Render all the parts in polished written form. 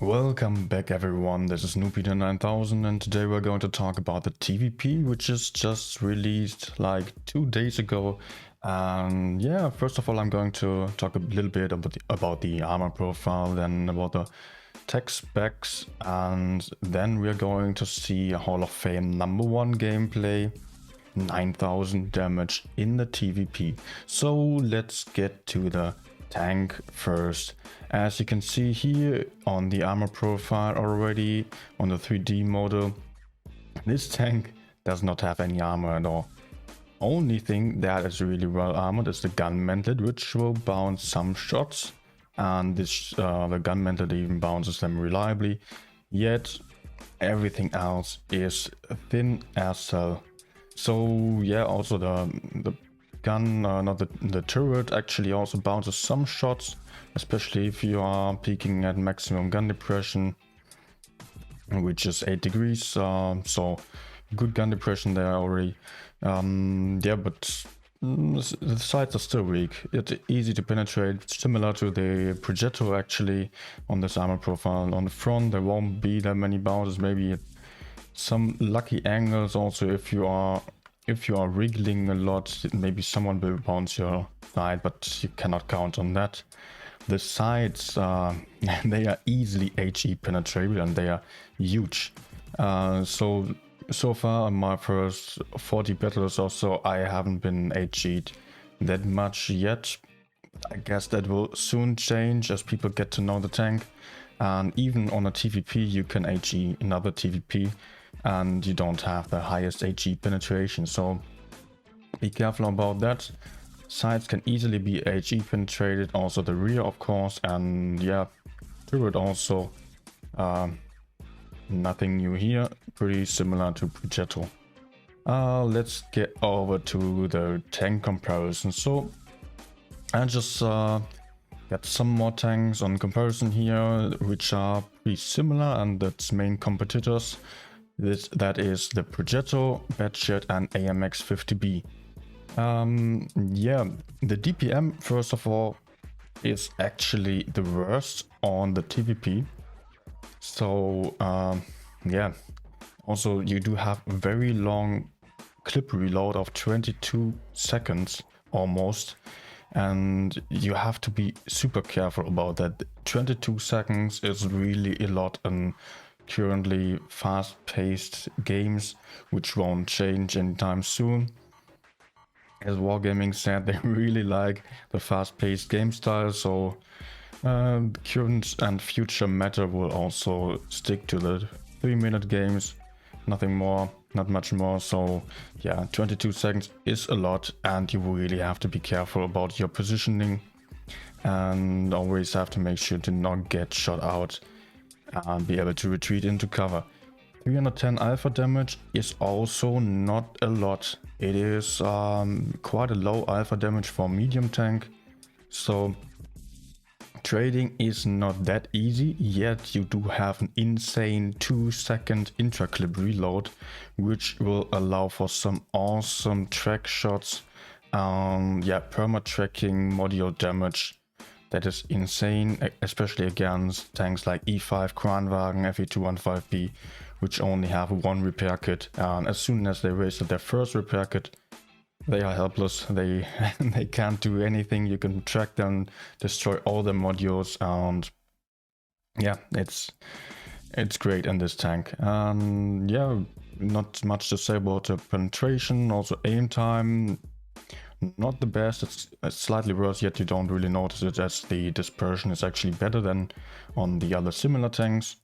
Welcome back everyone, this is Peter9000 and today we're going to talk about the TVP, which is just released like 2 days ago. And yeah, first of all I'm going to talk a little bit about the armor profile, then about the tech specs, and then we're going to see a Hall of Fame #1 gameplay, 9000 damage in the TVP. So let's get to the tank first. As you can see here on the armor profile already on the 3D model, this tank does not have any armor at all. Only thing that is really well armored is the gun mantlet, which will bounce some shots, and this the gun mantlet even bounces them reliably, yet everything else is thin as hell. So yeah, also the gun, not the turret, actually also bounces some shots, especially if you are peaking at maximum gun depression, which is 8 degrees. So good gun depression there already. Yeah, but the sides are still weak. It's easy to penetrate, similar to the Progetto actually on this armor profile. On the front there won't be that many bounces, maybe at some lucky angles. Also if you are wriggling a lot, maybe someone will bounce your side, but you cannot count on that. The sides, they are easily HE penetrable and they are huge. So far in my first 40 battles or so, I haven't been HE'd that much yet. I guess that will soon change as people get to know the tank. And even on a TVP you can HE another TVP and you don't have the highest HE penetration, so be careful about that. Sides can easily be HE penetrated, also the rear of course, and yeah, turret also. Nothing new here, pretty similar to Progetto. Let's get over to the tank comparison. So I just got some more tanks on comparison here, which are pretty similar, and that's main competitors. That is the Progetto, Batchet and AMX 50B. Yeah, the DPM first of all is actually the worst on the TVP. So yeah, also you do have very long clip reload of 22 seconds almost, and you have to be super careful about that. 22 seconds is really a lot in currently fast-paced games, which won't change anytime soon. As Wargaming said, they really like the fast-paced game style, so current and future meta will also stick to the 3-minute games, nothing more, not much more. So yeah, 22 seconds is a lot, and you really have to be careful about your positioning and always have to make sure to not get shot out and be able to retreat into cover. 310 alpha damage is also not a lot. It is quite a low alpha damage for medium tank, so trading is not that easy, yet you do have an insane 2-second intra-clip reload, which will allow for some awesome track shots. Yeah, perma-tracking module damage that is insane, especially against tanks like E5 Kranwagen, FE215B, which only have one repair kit, and as soon as they wasted their first repair kit, they are helpless. They can't do anything. You can track them, destroy all the modules, and yeah, it's great in this tank. Yeah, not much to say about the penetration. Also aim time, not the best. It's slightly worse, yet you don't really notice it as the dispersion is actually better than on the other similar tanks.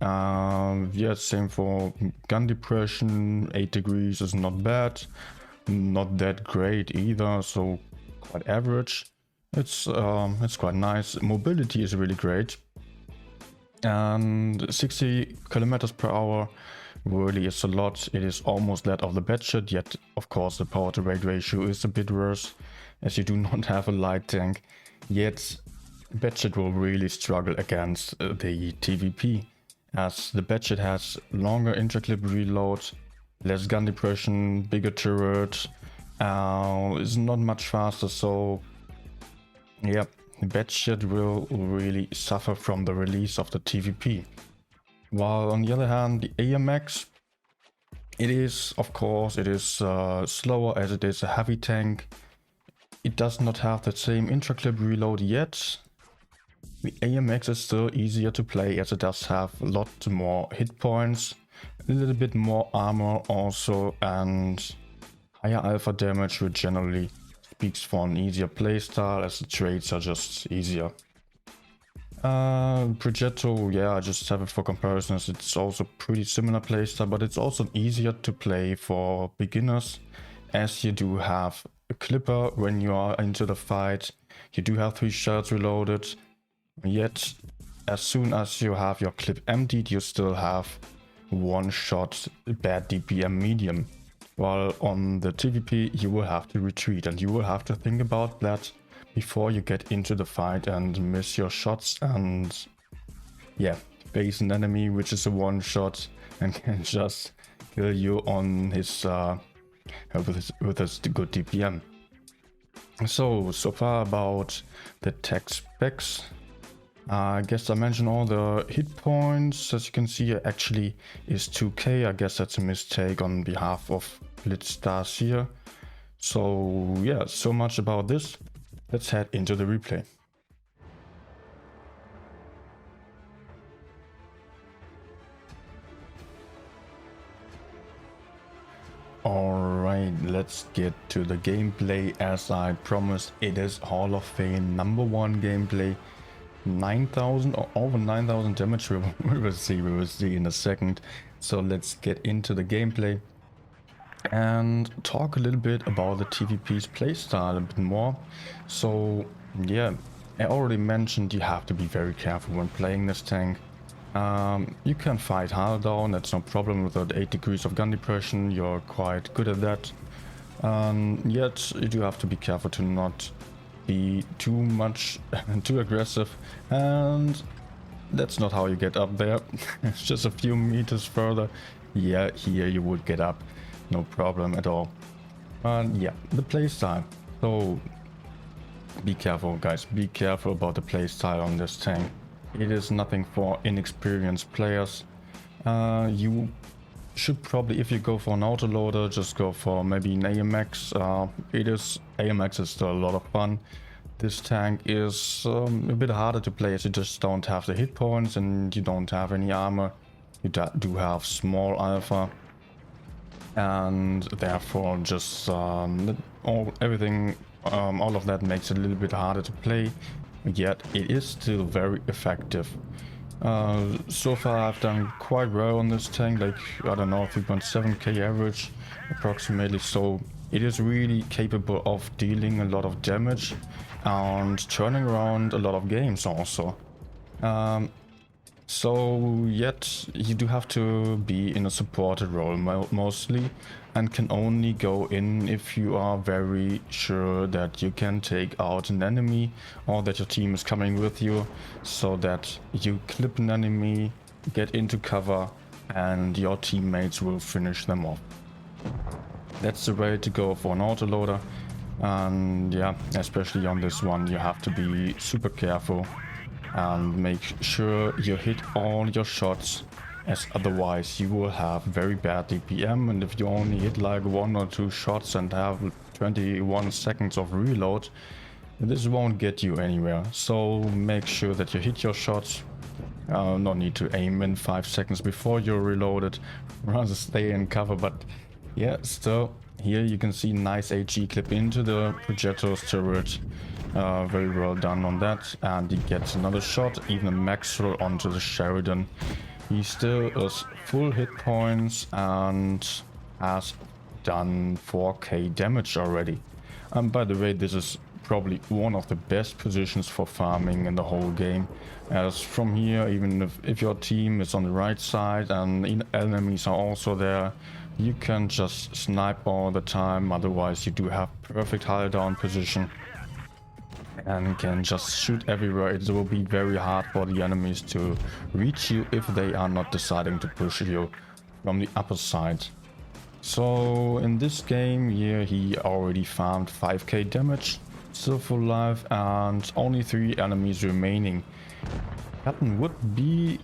Yeah, same for gun depression. 8 degrees is not bad, not that great either, so quite average. It's quite nice. Mobility is really great, and 60 kilometers per hour really is a lot. It is almost that of the Batchet, yet of course the power to weight ratio is a bit worse as you do not have a light tank. Yet Batchet will really struggle against the TVP, as the Batchet has longer intra-clip reload, less gun depression, bigger turret, is not much faster. So yeah, Batshit will really suffer from the release of the TVP. While on the other hand, the AMX, it is, of course, it is slower as it is a heavy tank. It does not have the same intra-clip reload yet. The AMX is still easier to play as it does have a lot more hit points, a little bit more armor also, and higher alpha damage, which generally speaks for an easier playstyle as the trades are just easier. Progetto, yeah, I just have it for comparisons. It's also pretty similar playstyle, but it's also easier to play for beginners, as you do have a clipper when you are into the fight. You do have 3 shots reloaded, yet as soon as you have your clip emptied, you still have 1 shot bad DPM medium. While on the TVP, you will have to retreat, and you will have to think about that before you get into the fight and miss your shots and, yeah, face an enemy which is a 1 shot and can just kill you on his with his good DPM. So far about the tech specs. I guess I mentioned all the hit points. As you can see, it actually is 2k. I guess that's a mistake on behalf of Blitzstars here. So yeah, so much about this. Let's head into the replay. Alright, let's get to the gameplay. As I promised, it is Hall of Fame #1 gameplay. 9,000 or over 9,000 damage, we will see in a second. So let's get into the gameplay and talk a little bit about the TVP's playstyle a bit more. So yeah, I already mentioned you have to be very careful when playing this tank. You can fight hull down, that's no problem. With 8 degrees of gun depression, you're quite good at that. Yet you do have to be careful to not be too aggressive, and that's not how you get up there. It's just a few meters further. Yeah, here you would get up, no problem at all. Yeah, the playstyle. So be careful, guys, be careful about the playstyle on this tank. It is nothing for inexperienced players. You should probably, if you go for an autoloader, just go for maybe an AMX. AMX is still a lot of fun. This tank is a bit harder to play as you just don't have the hit points and you don't have any armor. You do have small alpha, and therefore just all of that makes it a little bit harder to play. Yet it is still very effective. So far I've done quite well on this tank, like, I don't know, 3.7k average approximately. So it is really capable of dealing a lot of damage and turning around a lot of games also. So yet you do have to be in a supported role mostly, and can only go in if you are very sure that you can take out an enemy or that your team is coming with you, so that you clip an enemy, get into cover, and your teammates will finish them off. That's the way to go for an autoloader. And yeah, especially on this one, you have to be super careful and make sure you hit all your shots, as otherwise you will have very bad DPM, and if you only hit like 1 or 2 shots and have 21 seconds of reload, this won't get you anywhere. So make sure that you hit your shots. No need to aim in 5 seconds before you're reloaded, rather stay in cover. But yeah, still, here you can see nice HE clip into the Progetto's turret. Very well done on that, and he gets another shot, even a max roll onto the Sheridan. He still is full hit points and has done 4k damage already. And by the way, this is probably one of the best positions for farming in the whole game, as from here, even if your team is on the right side and enemies are also there, you can just snipe all the time. Otherwise you do have perfect hull down position and can just shoot everywhere. It will be very hard for the enemies to reach you if they are not deciding to push you from the upper side. So in this game here, he already farmed 5k damage. still full life, and only 3 enemies remaining. Captain would be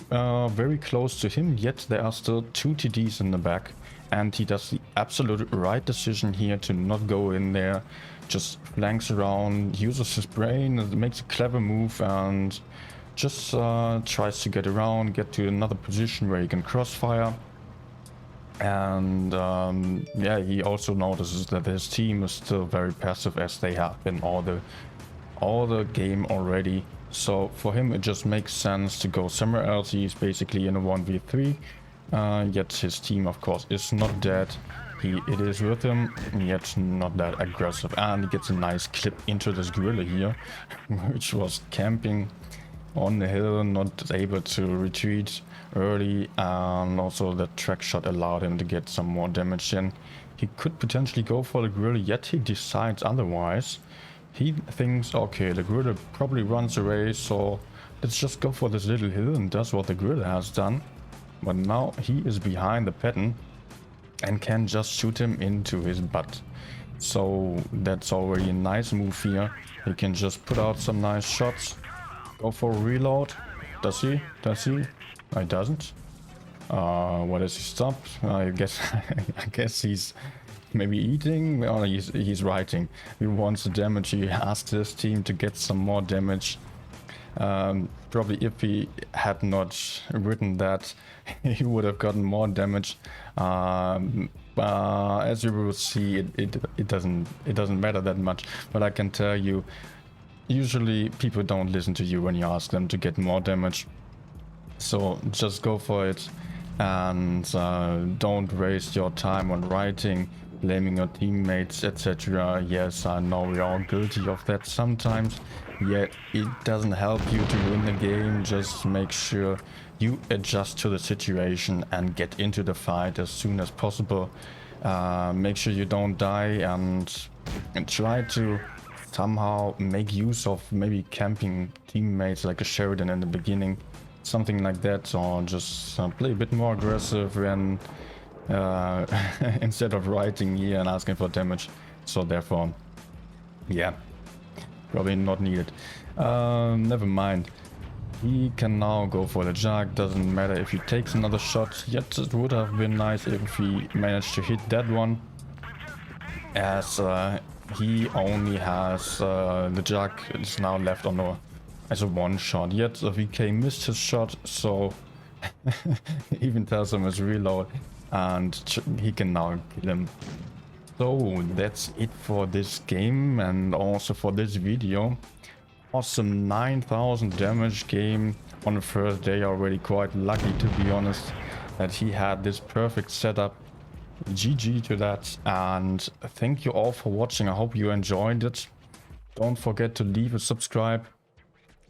very close to him, yet there are still 2 TDs in the back, and he does the absolute right decision here to not go in there. Just flanks around, uses his brain, makes a clever move, and just tries to get around, get to another position where he can crossfire. And yeah, he also notices that his team is still very passive, as they have been all the game already. So for him it just makes sense to go somewhere else. He's basically in a 1v3, yet his team of course is not dead. It is with him, yet not that aggressive, and he gets a nice clip into this gorilla here, which was camping on the hill, not able to retreat early, and also the track shot allowed him to get some more damage in. He could potentially go for the gorilla, yet he decides otherwise. He thinks, okay, the gorilla probably runs away, so let's just go for this little hill, and does what the gorilla has done. But now he is behind the pattern and can just shoot him into his butt. So that's already a nice move here. He can just put out some nice shots. Go for a reload. Does he? Does he? No, he doesn't. What does he stop? I guess I guess he's maybe eating. Well, he's writing. He wants the damage. He asked his team to get some more damage. Probably if he had not written that, he would have gotten more damage. As you will see, it doesn't matter that much. But I can tell you, usually people don't listen to you when you ask them to get more damage. So just go for it, and don't waste your time on writing, blaming your teammates, etc. Yes, I know we're all guilty of that sometimes. Yet it doesn't help you to win the game. Just make sure you adjust to the situation and get into the fight as soon as possible. Make sure you don't die, and try to somehow make use of maybe camping teammates like a Sheridan in the beginning, something like that, or just play a bit more aggressive when instead of writing here and asking for damage. So therefore, yeah, probably not needed. Never mind. He can now go for the jug. Doesn't matter if he takes another shot, yet it would have been nice if he managed to hit that one, as he only has the jug is now left on a as a one shot. Yet the VK missed his shot, so he even tells him his reload, and he can now kill him. So that's it for this game, and also for this video. Awesome 9000 damage game on the first day already. Quite lucky, to be honest, that he had this perfect setup. GG to that, and thank you all for watching. I hope you enjoyed it. Don't forget to leave a subscribe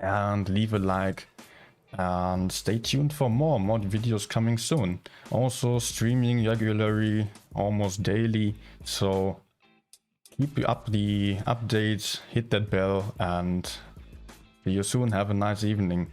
and leave a like, and stay tuned for more videos coming soon. Also streaming regularly, almost daily, so keep up the updates, hit that bell, and see you soon. Have a nice evening.